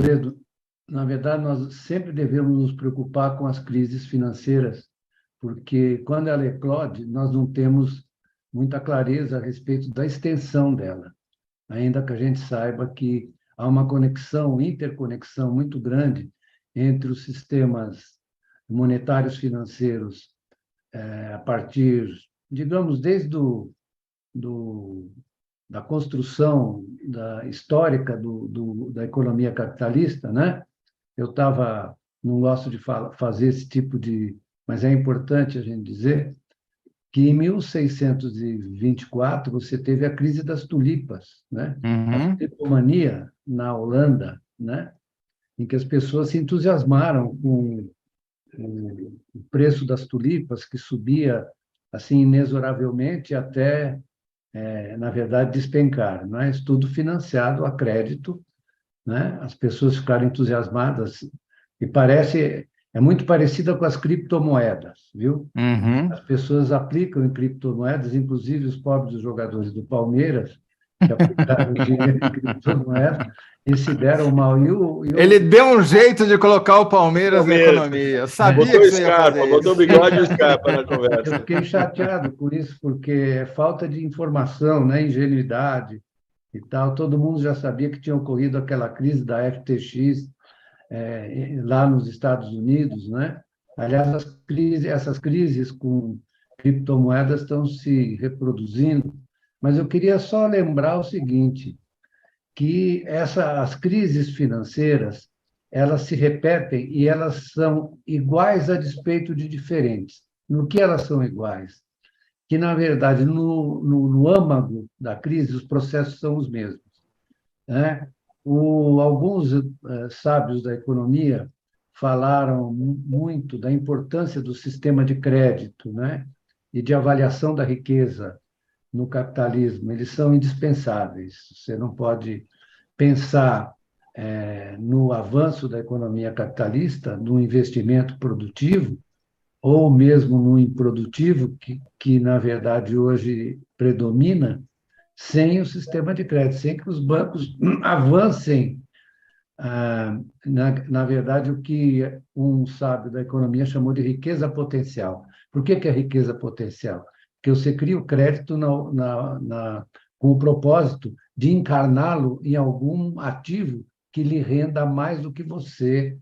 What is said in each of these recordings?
Toledo, na verdade, nós sempre devemos nos preocupar com as crises financeiras, porque quando ela eclode, nós não temos muita clareza a respeito da extensão dela, ainda que a gente saiba que há uma conexão, interconexão muito grande entre os sistemas monetários financeiros, a partir, digamos, desde do, da construção histórica da economia capitalista, né? Não gosto de fazer esse tipo de, mas é importante a gente dizer que em 1624 você teve a crise das tulipas, né? A Uhum. tulipomania na Holanda, né? Em que as pessoas se entusiasmaram com o preço das tulipas, que subia assim inexoravelmente até, na verdade, despencar, né? Isso tudo financiado a crédito, né? As pessoas ficaram entusiasmadas e é muito parecida com as criptomoedas, viu? As Uhum. pessoas aplicam em criptomoedas, inclusive os pobres jogadores do Palmeiras, que aplicaram dinheiro em criptomoedas, e se deram mal. Ele deu um jeito de colocar o Palmeiras na Palmeiras. economia. Eu sabia Botou que você ia Scarpa, fazer botou isso. bigode e Scarpa na Eu conversa. fiquei chateado por isso, porque é falta de informação, né? Ingenuidade e tal. Todo mundo já sabia que tinha ocorrido aquela crise da FTX, lá nos Estados Unidos, né? Aliás, essas crises com criptomoedas estão se reproduzindo, mas eu queria só lembrar o seguinte, que as crises financeiras, elas se repetem e elas são iguais a despeito de diferentes. No que elas são iguais? Que, na verdade, no âmago da crise, os processos são os mesmos, né? Alguns sábios da economia falaram muito da importância do sistema de crédito, né? E de avaliação da riqueza no capitalismo. Eles são indispensáveis. Você não pode pensar no avanço da economia capitalista, no investimento produtivo, ou mesmo no improdutivo, que na verdade hoje predomina, sem o sistema de crédito, sem que os bancos avancem, na verdade, o que um sábio da economia chamou de riqueza potencial. Por que é riqueza potencial? Porque você cria o crédito com o propósito de encarná-lo em algum ativo que lhe renda mais do que você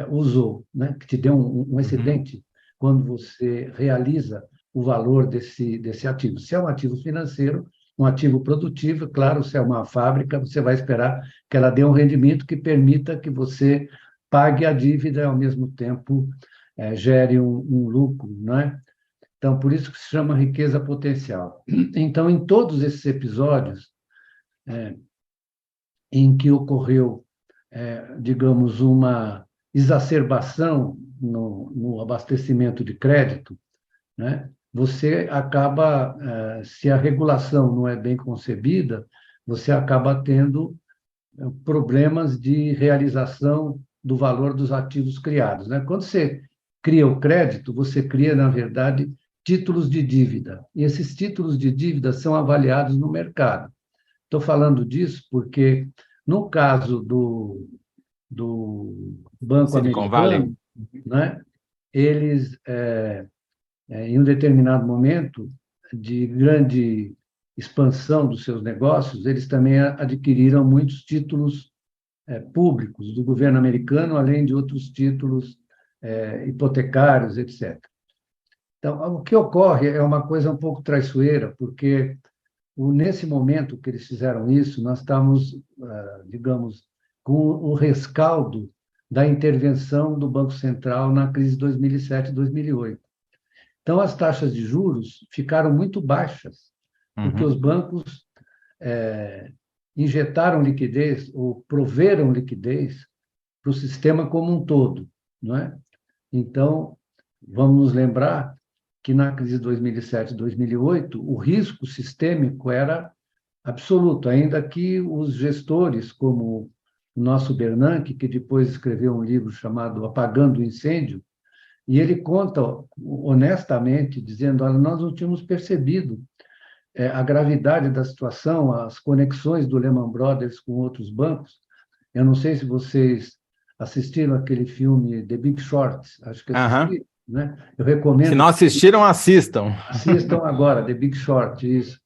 usou, né? Que te dê um Uhum. excedente quando você realiza o valor desse ativo. Se é um ativo financeiro, um ativo produtivo, claro, se é uma fábrica, você vai esperar que ela dê um rendimento que permita que você pague a dívida e, ao mesmo tempo, gere um lucro, né? Então, por isso que se chama riqueza potencial. Então, em todos esses episódios em que ocorreu, digamos, uma exacerbação no abastecimento de crédito, né? Você acaba, se a regulação não é bem concebida, você acaba tendo problemas de realização do valor dos ativos criados, né? Quando você cria o crédito, você cria, na verdade, títulos de dívida. E esses títulos de dívida são avaliados no mercado. Estou falando disso porque, no caso do Banco Silicon Valley. Americano, né, eles, em um determinado momento de grande expansão dos seus negócios, eles também adquiriram muitos títulos públicos do governo americano, além de outros títulos hipotecários, etc. Então, o que ocorre é uma coisa um pouco traiçoeira, porque nesse momento que eles fizeram isso, nós estamos, digamos, com o rescaldo da intervenção do Banco Central na crise de 2007 e 2008. Então, as taxas de juros ficaram muito baixas, porque os Uhum. bancos injetaram liquidez ou proveram liquidez para o sistema como um todo, não é? Então, vamos nos lembrar que na crise de 2007 e 2008, o risco sistêmico era absoluto, ainda que os gestores, como o nosso Bernanke, que depois escreveu um livro chamado Apagando o Incêndio, e ele conta honestamente, dizendo: olha, nós não tínhamos percebido a gravidade da situação, as conexões do Lehman Brothers com outros bancos, Eu não sei se vocês assistiram aquele filme The Big Short, acho que Aham. assistiram, né? Eu Se recomendo não que assistiram, assistam. assistam agora, The Big Short, isso.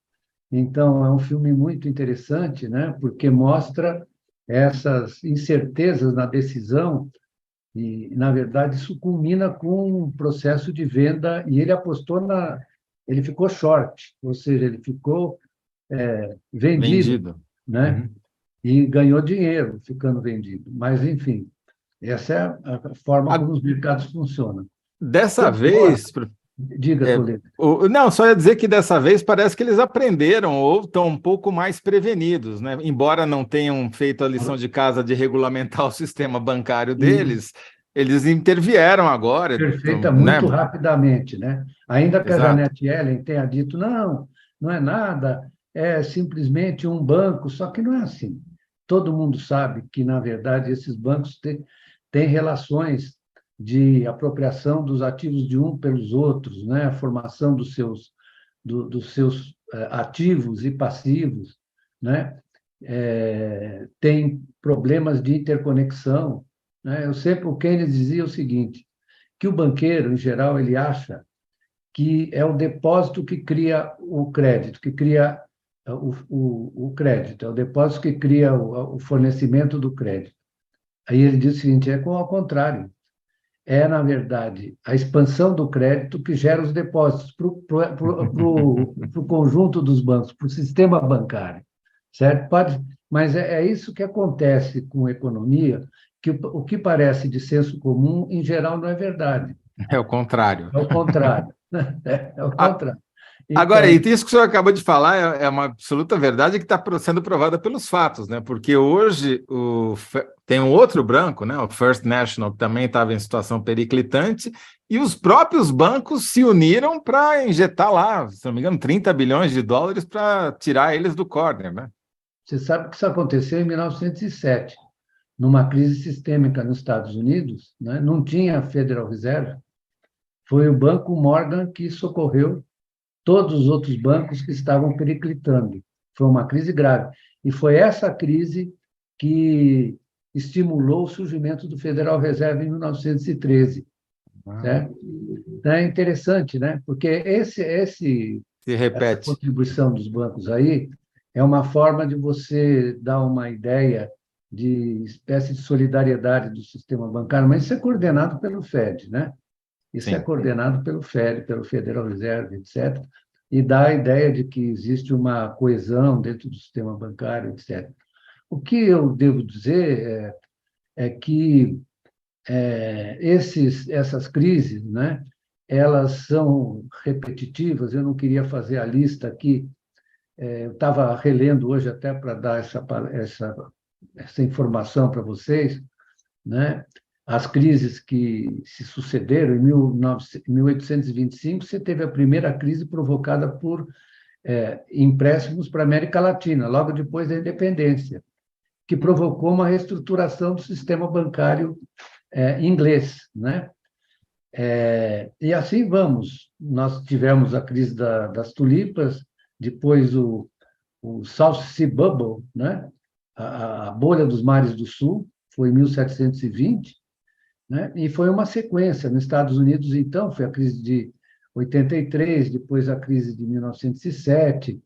Então, é um filme muito interessante, né? Porque mostra essas incertezas na decisão e, na verdade, isso culmina com um processo de venda e ele apostou na... Ele ficou short, ou seja, ele ficou vendido, Vendido. né? Uhum. E ganhou dinheiro ficando vendido. Mas, enfim, essa é a forma A- como os mercados funcionam. Dessa Todos nós, vez, diga, é, Toledo. não, só ia dizer que dessa vez parece que eles aprenderam ou estão um pouco mais prevenidos, né? Embora não tenham feito a lição de casa de regulamentar o sistema bancário Isso, deles, eles intervieram agora, perfeita, né? muito rapidamente, né? Ainda que a Exato. Janet Yellen tenha dito, não, não é nada, é simplesmente um banco, só que não é assim. Todo mundo sabe que, na verdade, esses bancos têm relações de apropriação dos ativos de um pelos outros, né? A formação dos seus ativos e passivos, né? Tem problemas de interconexão, né? Eu sempre, o Keynes dizia o seguinte, que o banqueiro, em geral, ele acha que é o depósito que cria o crédito, que cria o crédito, é o depósito que cria o fornecimento do crédito. Aí ele diz o seguinte, ao contrário, é, na verdade, a expansão do crédito que gera os depósitos para o conjunto dos bancos, para o sistema bancário, certo? Mas é isso que acontece com a economia, que o que parece de senso comum, em geral, não é verdade. É o contrário. É o contrário. É o contrário. Agora, Então, isso que o senhor acabou de falar é uma absoluta verdade que está sendo provada pelos fatos, né? Porque hoje tem um outro banco, né? O First National, que também estava em situação periclitante, e os próprios bancos se uniram para injetar lá, se não me engano, 30 bilhões de dólares para tirar eles do corner, né? você sabe que isso aconteceu em 1907, numa crise sistêmica nos Estados Unidos, né? Não tinha Federal Reserve, foi o Banco Morgan que socorreu todos os outros bancos que estavam periclitando. Foi uma crise grave. E foi essa crise que estimulou o surgimento do Federal Reserve em 1913. Ah, Certo? Então, é interessante, né? Porque se essa repete. contribuição dos bancos aí é uma forma de você dar uma ideia de espécie de solidariedade do sistema bancário, mas isso é coordenado pelo Fed, né? Isso é Sim. coordenado pelo Fed, pelo Federal Reserve, etc., e dá a ideia de que existe uma coesão dentro do sistema bancário, etc. O que eu devo dizer é que essas crises, né, elas são repetitivas. Eu não queria fazer a lista aqui. Eu estava relendo hoje até para dar essa informação para vocês, né? As crises que se sucederam em 1825, você teve a primeira crise provocada por empréstimos para a América Latina, logo depois da independência, que provocou uma reestruturação do sistema bancário inglês, né? E assim vamos. Nós tivemos a crise das tulipas, depois o South Sea Bubble, né? A bolha dos mares do Sul, foi em 1720, né? E foi uma sequência. Nos Estados Unidos, então, foi a crise de 83, depois a crise de 1907,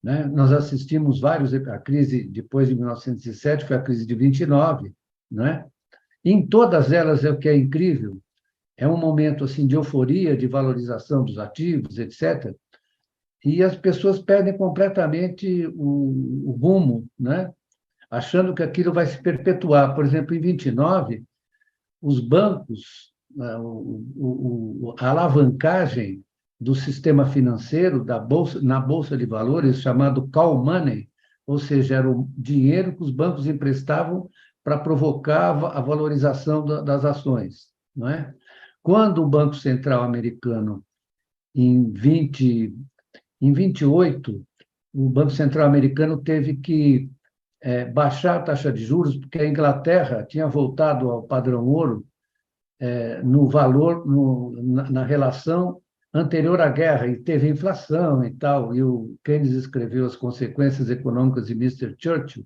né? Nós assistimos a crise depois de 1907 foi a crise de 29, né? Em todas elas, é o que é incrível, é um momento assim de euforia, de valorização dos ativos, etc. E as pessoas perdem completamente o rumo, né? Achando que aquilo vai se perpetuar. Por exemplo, em 29, os bancos, né, a alavancagem do sistema financeiro na Bolsa de Valores, chamado call money, ou seja, era o dinheiro que os bancos emprestavam para provocar a valorização das ações. Não é? Quando o Banco Central americano, em 28, o Banco Central americano teve que baixar a taxa de juros, porque a Inglaterra tinha voltado ao padrão ouro no valor, na relação anterior à guerra, e teve inflação e tal, e o Keynes escreveu As Consequências Econômicas de Mr. Churchill,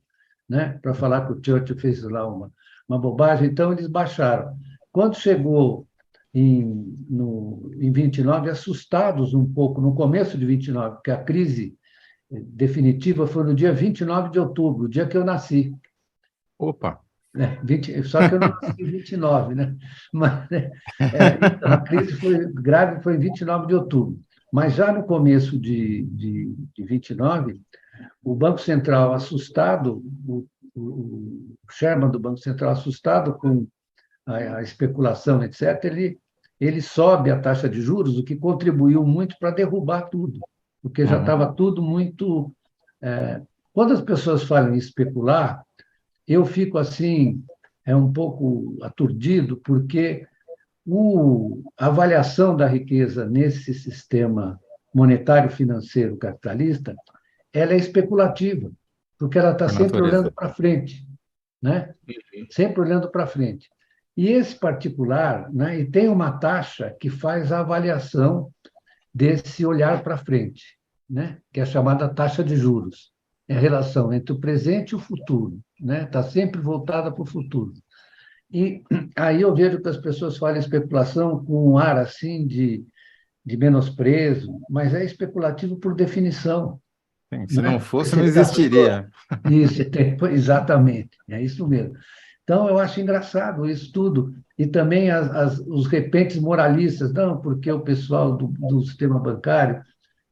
né, para falar que o Churchill fez lá uma bobagem, então eles baixaram. Quando chegou em 29, assustados um pouco, no começo de 29, porque a crise definitiva foi no dia 29 de outubro, o dia que eu nasci. Opa! Só que eu não nasci em 29, né? Mas, então, a crise foi grave, foi em 29 de outubro. Mas já no começo de 29, o Banco Central assustado, o chairman do Banco Central assustado com a especulação, etc., ele sobe a taxa de juros, o que contribuiu muito para derrubar tudo, porque já estava tudo muito. Quando as pessoas falam em especular, eu fico assim, um pouco aturdido, porque a avaliação da riqueza nesse sistema monetário financeiro capitalista, ela é especulativa, porque ela está Por sempre olhando natureza. para frente, né? Sempre olhando para frente. E esse particular, né, e tem uma taxa que faz a avaliação desse olhar para frente, né, que é a chamada taxa de juros. É a relação entre o presente e o futuro, né? Está sempre voltada para o futuro. E aí eu vejo que as pessoas falam em especulação com um ar assim de menosprezo, mas é especulativo por definição. Sim, se não Né? fosse, Você não está tudo. existiria. Isso, exatamente, é isso mesmo. Então, eu acho engraçado isso tudo. E também os repentes moralistas, não, porque o pessoal do sistema bancário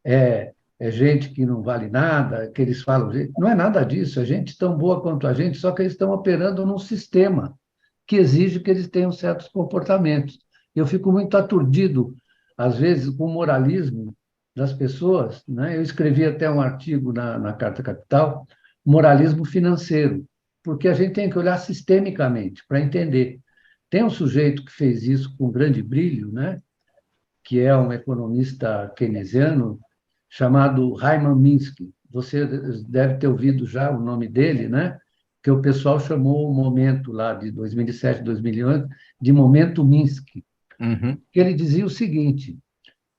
é gente que não vale nada, que eles falam. Não é nada disso, é gente tão boa quanto a gente, só que eles estão operando num sistema que exige que eles tenham certos comportamentos. Eu fico muito aturdido, às vezes, com o moralismo das pessoas. Né? Eu escrevi até um artigo na Carta Capital, moralismo financeiro, porque a gente tem que olhar sistemicamente para entender. Tem um sujeito que fez isso com grande brilho, né? Que é um economista keynesiano chamado Hyman Minsky. Você deve ter ouvido já o nome dele, né? Que o pessoal chamou o momento lá de 2007, 2008 de momento Minsky. Uhum. Ele dizia o seguinte,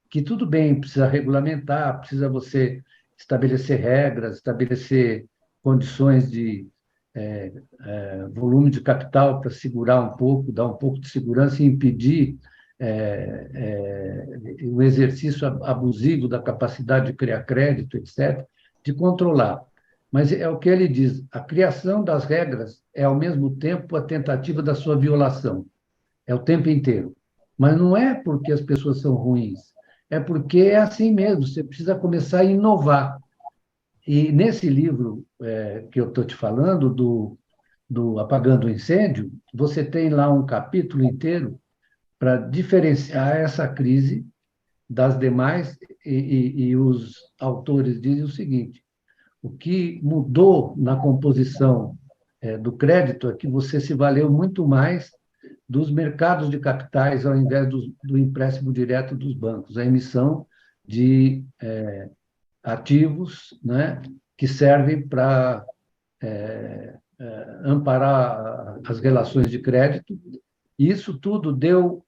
que tudo bem, precisa regulamentar, precisa você estabelecer regras, estabelecer condições de volume de capital para segurar um pouco, dar um pouco de segurança e impedir o exercício abusivo da capacidade de criar crédito, etc., de controlar. Mas é o que ele diz: a criação das regras é, ao mesmo tempo, a tentativa da sua violação. É o tempo inteiro. Mas não é porque as pessoas são ruins, é porque é assim mesmo, você precisa começar a inovar. E nesse livro que eu estou te falando, do Apagando o Incêndio, você tem lá um capítulo inteiro para diferenciar essa crise das demais, e os autores dizem o seguinte: o que mudou na composição do crédito é que você se valeu muito mais dos mercados de capitais ao invés do empréstimo direto dos bancos, a emissão de ativos, né, que servem para amparar as relações de crédito. E isso tudo deu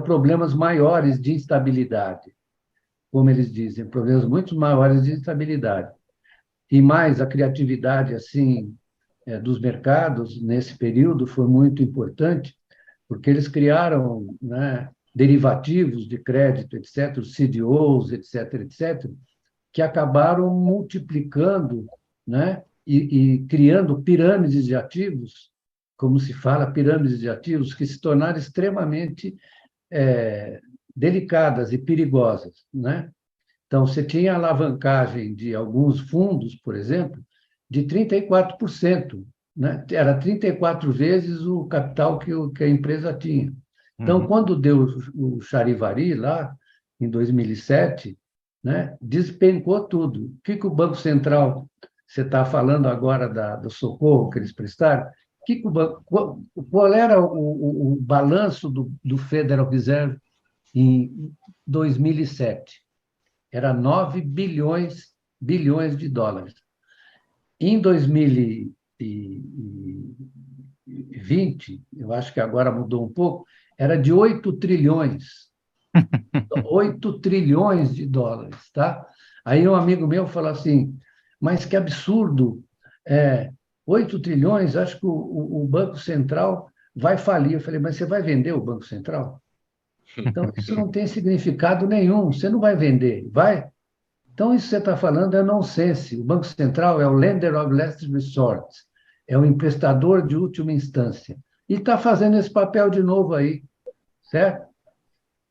problemas maiores de instabilidade, como eles dizem, problemas muito maiores de instabilidade. E mais, a criatividade assim dos mercados nesse período foi muito importante, porque eles criaram, né, derivativos de crédito, etc., os CDOs, etc., etc., que acabaram multiplicando, né, e criando pirâmides de ativos, como se fala, pirâmides de ativos, que se tornaram extremamente delicadas e perigosas. Né? Então, você tinha alavancagem de alguns fundos, por exemplo, de 34%. Né? Era 34 vezes o capital que a empresa tinha. Então, quando deu o Charivari, lá em 2007, né, despencou tudo. O que o Banco Central, você está falando agora do socorro que eles prestaram, qual era o balanço do Federal Reserve em 2007? Era 9 bilhões de dólares. Em 2020, eu acho que agora mudou um pouco, era de 8 trilhões. 8 trilhões de dólares. Tá? Aí um amigo meu falou assim, mas que absurdo, 8 trilhões, acho que o Banco Central vai falir. Eu falei, mas você vai vender o Banco Central? Então, isso não tem significado nenhum. Você não vai vender, vai? Então, isso que você está falando é nonsense. O Banco Central é o lender of last resort, é o emprestador de última instância. E está fazendo esse papel de novo aí, certo?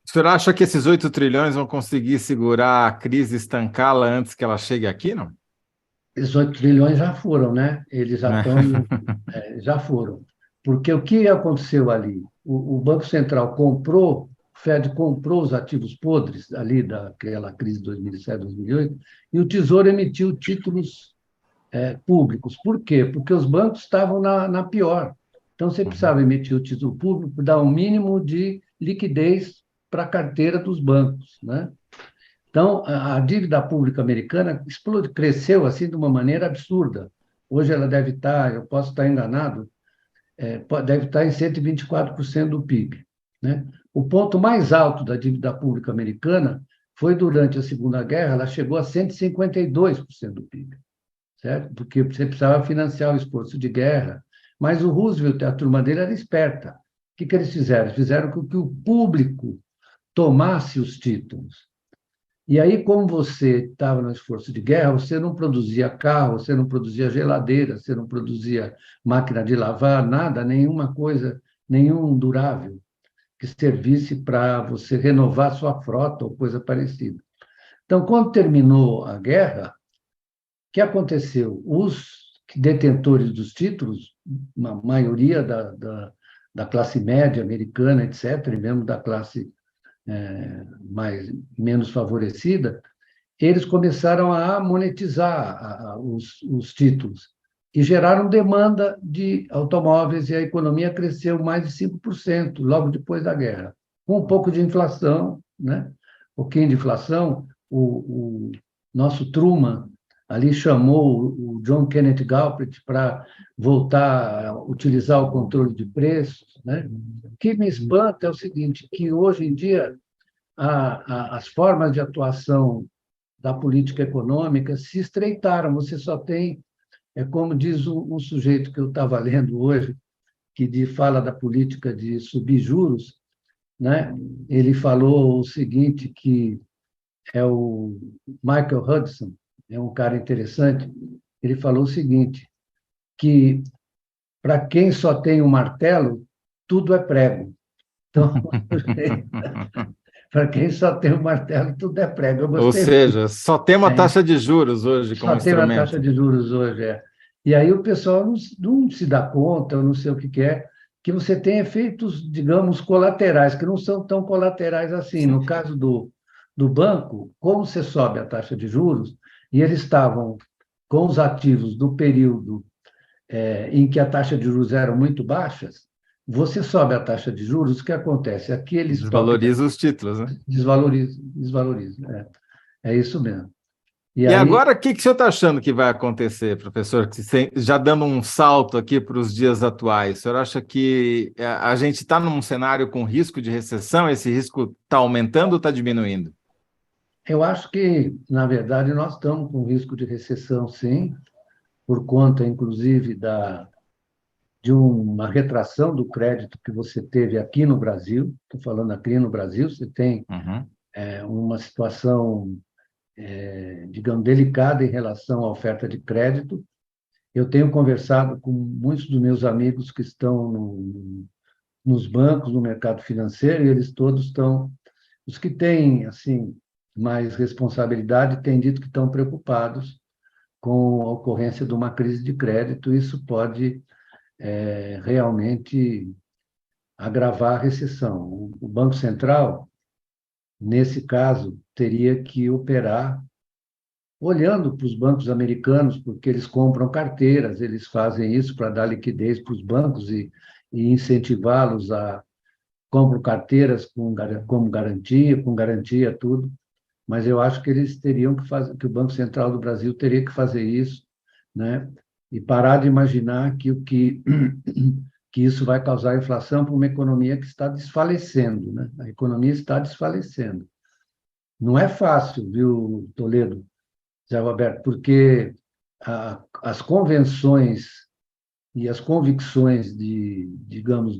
O senhor acha que esses 8 trilhões vão conseguir segurar a crise, estancá-la antes que ela chegue aqui, não? 18 trilhões já foram, né? Eles já Né? estão, já foram. Porque o que aconteceu ali? O Banco Central comprou, o Fed comprou os ativos podres ali daquela crise de 2007, 2008, e o Tesouro emitiu títulos públicos. Por quê? Porque os bancos estavam na pior. Então, você Uhum. precisava emitir o título público para dar um mínimo de liquidez para a carteira dos bancos, né? Então, a dívida pública americana cresceu assim de uma maneira absurda. Hoje ela deve estar, eu posso estar enganado, deve estar em 124% do PIB, né? O ponto mais alto da dívida pública americana foi durante a Segunda Guerra, ela chegou a 152% do PIB, certo? Porque você precisava financiar o esforço de guerra. Mas o Roosevelt e a turma dele era esperta. O que eles fizeram? Fizeram com que o público tomasse os títulos. E aí, como você estava no esforço de guerra, você não produzia carro, você não produzia geladeira, você não produzia máquina de lavar, nada, nenhuma coisa, nenhum durável que servisse para você renovar sua frota ou coisa parecida. Então, quando terminou a guerra, o que aconteceu? Os detentores dos títulos, uma maioria da classe média americana, etc., e mesmo da classe menos favorecida, eles começaram a monetizar os títulos e geraram demanda de automóveis e a economia cresceu mais de 5% logo depois da guerra, com um pouco de inflação, né? Um pouquinho de inflação. O nosso Truman ali chamou o John Kenneth Galbraith para voltar a utilizar o controle de preços, né? O que me espanta é o seguinte, que hoje em dia as formas de atuação da política econômica se estreitaram. Você só tem, como diz um sujeito que eu estava lendo hoje, fala da política de subir juros, né? Ele falou o seguinte, que é o Michael Hudson, é um cara interessante, ele falou o seguinte, que para quem só tem um martelo, tudo é prego. Então, para quem só tem um martelo, tudo é prego. Eu Ou gostei muito. seja, só tem uma taxa de juros hoje como Só tem uma taxa instrumento. de juros hoje, E aí o pessoal não se dá conta, eu não sei o que é, que você tem efeitos, digamos, colaterais, que não são tão colaterais assim. Sim. No caso do banco, como você sobe a taxa de juros, e eles estavam com os ativos do período em que a taxa de juros eram muito baixas, você sobe a taxa de juros, o que acontece? Aquele estoque Desvaloriza os títulos, né? desvaloriza. É isso mesmo. E E aí agora, o que o senhor está achando que vai acontecer, professor? Já dando um salto aqui para os dias atuais, o senhor acha que a gente está num cenário com risco de recessão? Esse risco está aumentando ou está diminuindo? eu acho que, na verdade, nós estamos com risco de recessão, sim, por conta, inclusive, de uma retração do crédito que você teve aqui no Brasil. Estou falando aqui no Brasil, você tem Uhum. uma situação, digamos, delicada em relação à oferta de crédito. Eu tenho conversado com muitos dos meus amigos que estão nos bancos, no mercado financeiro, e eles todos estão. Os que têm, assim, mais responsabilidade têm dito que estão preocupados com a ocorrência de uma crise de crédito. Isso pode realmente agravar a recessão. O Banco Central, nesse caso, teria que operar olhando para os bancos americanos, porque eles compram carteiras, eles fazem isso para dar liquidez para os bancos e incentivá-los a compram carteiras como garantia, com garantia, tudo, mas eu acho que eles teriam que fazer, que o Banco Central do Brasil teria que fazer isso, né? E parar de imaginar que isso vai causar inflação para uma economia que está desfalecendo, né? A economia está desfalecendo. Não é fácil, viu, Toledo, Zé Roberto, porque as convenções e as convicções digamos,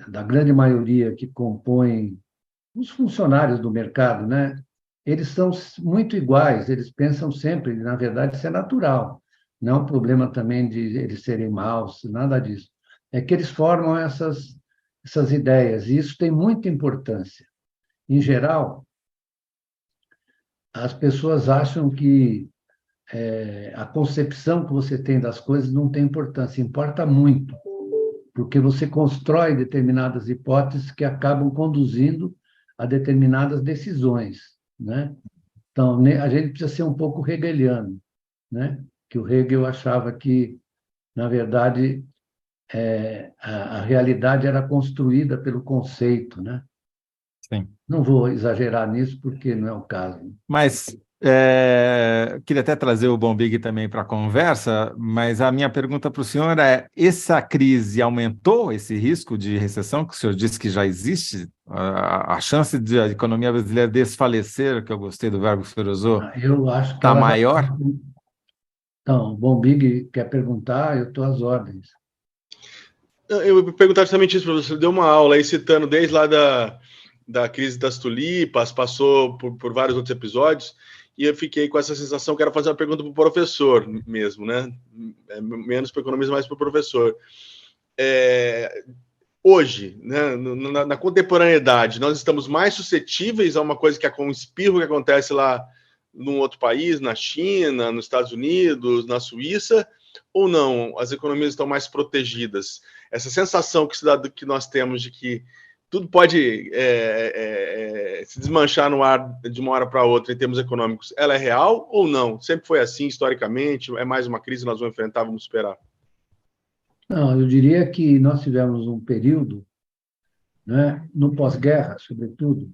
da grande maioria que compõem os funcionários do mercado, né? Eles são muito iguais, eles pensam sempre, na verdade, isso é natural. Não é um problema também de eles serem maus, nada disso. É que eles formam essas ideias, e isso tem muita importância. Em geral, as pessoas acham que a concepção que você tem das coisas não tem importância, importa muito, porque você constrói determinadas hipóteses que acabam conduzindo a determinadas decisões, né? Então, a gente precisa ser um pouco hegeliano, né? Que o Hegel achava que, na verdade, a realidade era construída pelo conceito, né? Sim. Não vou exagerar nisso, porque não é o caso. Mas queria até trazer o Bombig também para a conversa, mas a minha pergunta para o senhor é: essa crise aumentou esse risco de recessão, que o senhor disse que já existe? A chance de a economia brasileira desfalecer, que eu gostei do verbo que o senhor usou, Eu acho que está ela já... maior? Então, o Bombig quer perguntar, eu estou às ordens. Eu vou perguntar justamente isso para você. Você deu uma aula aí citando desde lá da crise das tulipas, passou por vários outros episódios, e eu fiquei com essa sensação que era fazer uma pergunta para o professor mesmo, né? Menos para o economista, mais para o professor. Hoje, né, na contemporaneidade, nós estamos mais suscetíveis a uma coisa que é um espirro que acontece lá num outro país, na China, nos Estados Unidos, na Suíça, ou não? As economias estão mais protegidas? Essa sensação que nós temos de que tudo pode se desmanchar no ar de uma hora para outra em termos econômicos, ela é real ou não? Sempre foi assim, historicamente? É mais uma crise que nós vamos enfrentar, vamos esperar? Não, eu diria que nós tivemos um período, né, no pós-guerra, sobretudo,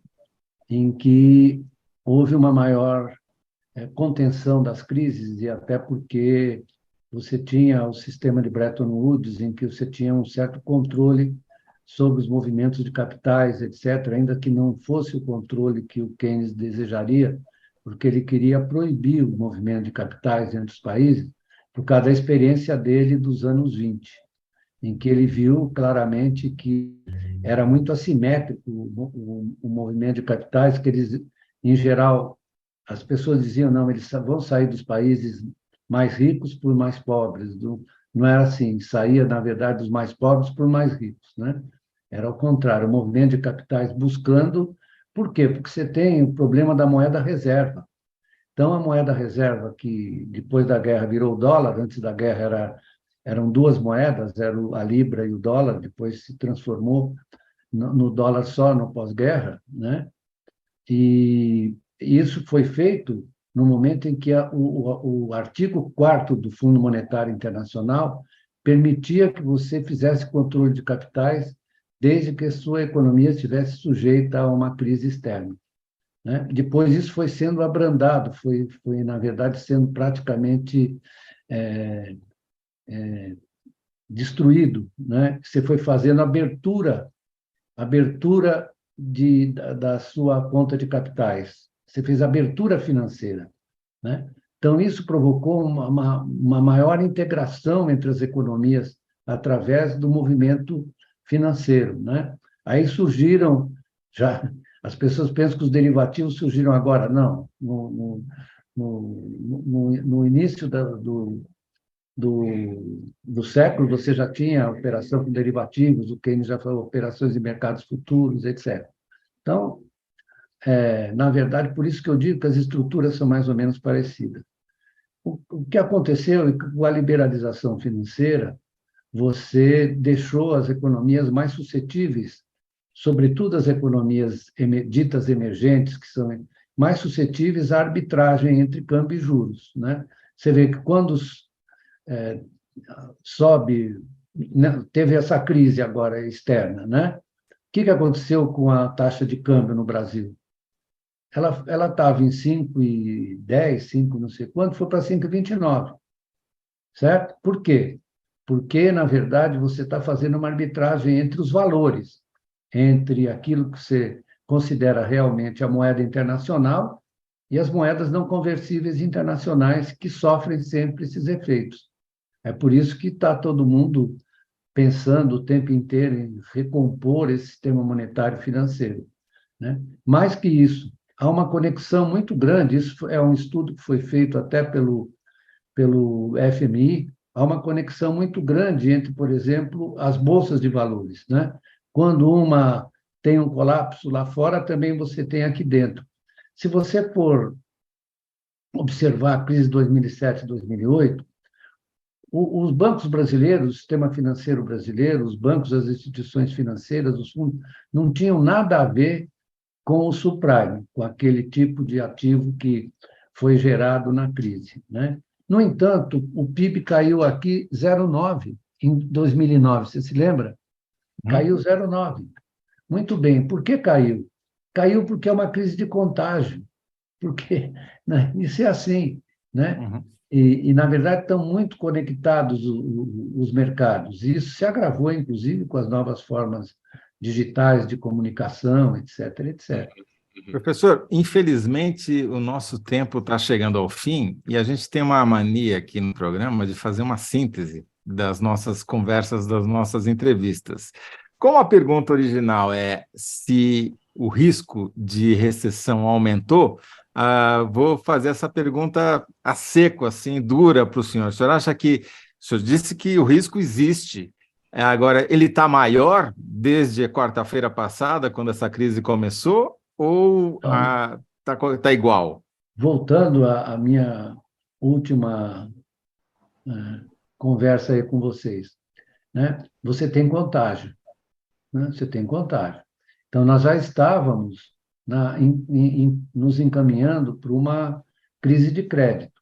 em que houve uma maior contenção das crises, e até porque você tinha o sistema de Bretton Woods, em que você tinha um certo controle sobre os movimentos de capitais, etc., ainda que não fosse o controle que o Keynes desejaria, porque ele queria proibir o movimento de capitais entre os países, por causa da experiência dele dos anos 20, em que ele viu claramente que era muito assimétrico o movimento de capitais, que eles, em geral, as pessoas diziam, não, eles vão sair dos países mais ricos por mais pobres. Não era assim, saía, na verdade, dos mais pobres por mais ricos, né? Era o contrário, o movimento de capitais buscando... Por quê? Porque você tem o problema da moeda reserva. Então, a moeda reserva, que depois da guerra virou o dólar, antes da guerra eram duas moedas, era a libra e o dólar, depois se transformou no dólar só no pós-guerra, né? E isso foi feito no momento em que o artigo 4º do Fundo Monetário Internacional permitia que você fizesse controle de capitais desde que a sua economia estivesse sujeita a uma crise externa, né? Depois isso foi sendo abrandado, foi na verdade, sendo praticamente destruído, né? Você foi fazendo abertura da sua conta de capitais. Você fez abertura financeira, né? Então, isso provocou uma maior integração entre as economias através do movimento financeiro, né? Aí surgiram, já as pessoas pensam que os derivativos surgiram agora. Não, no início do século, você já tinha operação com derivativos, o Keynes já falou operações de mercados futuros, etc. Então, na verdade, por isso que eu digo que as estruturas são mais ou menos parecidas. O que aconteceu é que, com a liberalização financeira, você deixou as economias mais suscetíveis, sobretudo as economias ditas emergentes, que são mais suscetíveis à arbitragem entre câmbio e juros, né? Você vê que quando sobe, né, teve essa crise agora externa, né? O que aconteceu com a taxa de câmbio no Brasil? Ela estava em 5,10, 5 não sei quanto, foi para 5,29, certo? Por quê? Porque, na verdade, você está fazendo uma arbitragem entre os valores, entre aquilo que você considera realmente a moeda internacional e as moedas não conversíveis internacionais, que sofrem sempre esses efeitos. É por isso que está todo mundo pensando o tempo inteiro em recompor esse sistema monetário e financeiro, né? Mais que isso, há uma conexão muito grande, isso é um estudo que foi feito até pelo FMI, há uma conexão muito grande entre, por exemplo, as bolsas de valores, né? Quando uma tem um colapso lá fora, também você tem aqui dentro. Se você for observar a crise de 2007 e 2008, os bancos brasileiros, o sistema financeiro brasileiro, os bancos, as instituições financeiras, os fundos, não tinham nada a ver com o subprime, com aquele tipo de ativo que foi gerado na crise, né? No entanto, o PIB caiu aqui 0,9 em 2009, você se lembra? Caiu 0,9. Muito bem. Por que caiu? Caiu porque é uma crise de contágio, porque, né, isso é assim, né? Uhum. Na verdade, estão muito conectados os mercados. E isso se agravou, inclusive, com as novas formas digitais de comunicação, etc., etc. Professor, infelizmente o nosso tempo está chegando ao fim e a gente tem uma mania aqui no programa de fazer uma síntese das nossas conversas, das nossas entrevistas. Como a pergunta original é se o risco de recessão aumentou, vou fazer essa pergunta a seco, assim, dura para o senhor. O senhor acha que... O senhor disse que o risco existe. Agora, ele está maior desde a quarta-feira passada, quando essa crise começou, ou Então, tá igual? voltando à minha última conversa aí com vocês, né? Você tem contágio, né? Você tem contágio. Então, nós já estávamos nos encaminhando para uma crise de crédito,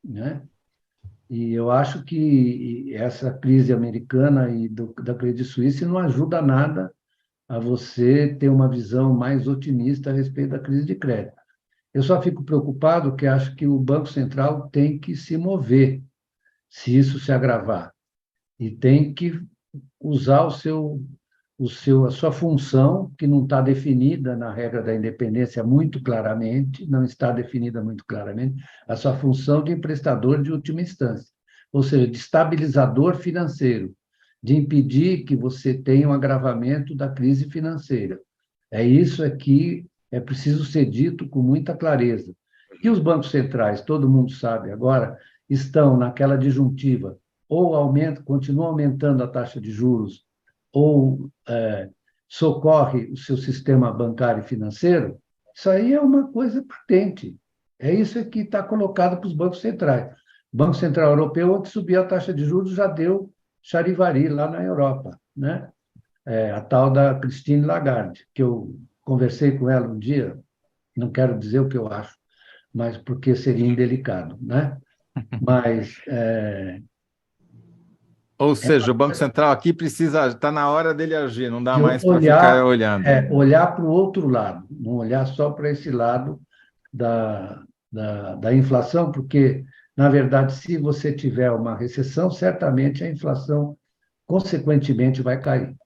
né? E eu acho que essa crise americana e da Credit Suisse não ajuda nada a você ter uma visão mais otimista a respeito da crise de crédito. Eu só fico preocupado que acho que o Banco Central tem que se mover se isso se agravar e tem que usar a sua função, que não está definida na regra da independência muito claramente, não está definida muito claramente, a sua função de emprestador de última instância, ou seja, de estabilizador financeiro, de impedir que você tenha um agravamento da crise financeira. É isso aqui, é preciso ser dito com muita clareza. Que os bancos centrais, todo mundo sabe agora, estão naquela disjuntiva, ou continuam aumentando a taxa de juros, ou socorre o seu sistema bancário e financeiro, isso aí é uma coisa patente. É isso que está colocado para os bancos centrais. O Banco Central Europeu, onde subiu a taxa de juros, já deu charivari lá na Europa, né? A tal da Christine Lagarde, que eu conversei com ela um dia, não quero dizer o que eu acho, mas porque seria indelicado, né? Mas Ou seja, o Banco Central aqui precisa, está na hora dele agir, não dá de mais para ficar olhar, olhando. olhar para o outro lado, não olhar só para esse lado da inflação, porque, na verdade, se você tiver uma recessão, certamente a inflação, consequentemente, vai cair.